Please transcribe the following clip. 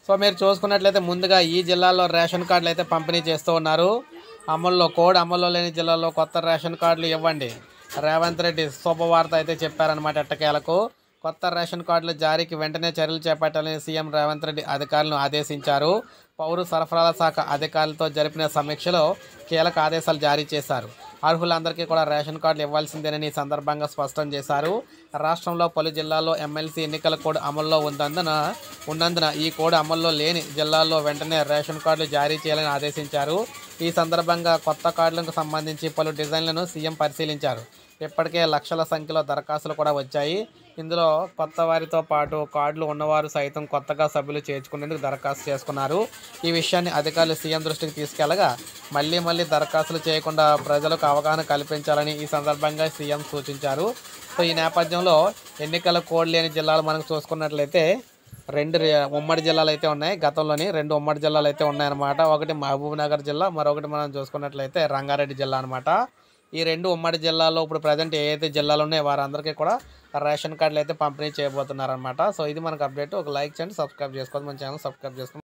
So మీరు చూసుకున్నట్లయితే ముందుగా ఈ జిల్లాలో రేషన్ కార్డులు అయితే పంపిణీ చేస్తూ ఉన్నారు. కోడ్ అమల్లో లేని జిల్లాలో కొత్త రేషన్ కార్డులు ఇవ్వండి. రేవంత్ రెడ్డి శుభవార్త అయితే చెప్పారనమాట. ఎట్టకేలకు కొత్త రేషన్ కార్డుల జారీకి వెంటనే చర్యలు చేపట్టాలని సీఎం రేవంత్ రెడ్డి అధికారులను ఆదేశించారు. పౌర సరఫరాల శాఖ అధికారులతో జరిపిన సమీక్షలో కీలక ఆదేశాలు జారీ చేశారు. అర్హులందరికీ కూడా రేషన్ కార్డులు ఇవ్వాల్సిందేనని ఈ సందర్భంగా స్పష్టం చేశారు. రాష్ట్రంలో పలు జిల్లాల్లో ఎమ్మెల్సీ ఎన్నికల కోడ్ అమల్లో ఉన్నందున ఈ కోడ్ అమల్లో లేని జిల్లాల్లో వెంటనే రేషన్ కార్డులు జారీ చేయాలని ఆదేశించారు. ఈ సందర్భంగా కొత్త కార్డులకు సంబంధించి పలు డిజైన్లను సీఎం పరిశీలించారు. ఇప్పటికే లక్షల సంఖ్యలో దరఖాస్తులు కూడా వచ్చాయి. ఇందులో కొత్త వారితో పాటు కార్డులు ఉన్నవారు సైతం కొత్తగా సభ్యులు చేర్చుకునేందుకు దరఖాస్తు చేసుకున్నారు. ఈ విషయాన్ని అధికారులు సీఎం దృష్టికి తీసుకెళ్లగా మళ్ళీ దరఖాస్తులు చేయకుండా ప్రజలకు అవగాహన కల్పించాలని ఈ సందర్భంగా సీఎం సూచించారు. సో ఈ నేపథ్యంలో ఎన్నికల కోడ్ లేని జిల్లాలు మనకు చూసుకున్నట్లయితే ఉమ్మడి జిల్లాలు అయితే ఉన్నాయి. గతంలోని 2 ఉమ్మడి జిల్లాలు అయితే ఉన్నాయన్నమాట. ఒకటి మహబూబ్ నగర్ జిల్లా, మరొకటి మనం చూసుకున్నట్లయితే రంగారెడ్డి జిల్లా అనమాట. ఈ 2 ఉమ్మడి జిల్లాల్లో ఇప్పుడు ప్రజెంట్ ఏదైతే జిల్లాలు ఉన్నాయో వారందరికీ కూడా రేషన్ కార్డులు అయితే పంపిణీ చేయబోతున్నారనమాట. సో ఇది మనకు అప్డేట్. ఒక లైక్ చేయండి, సబ్స్క్రైబ్ చేసుకోండి, మన ఛానల్ సబ్స్క్రైబ్ చేసుకోండి.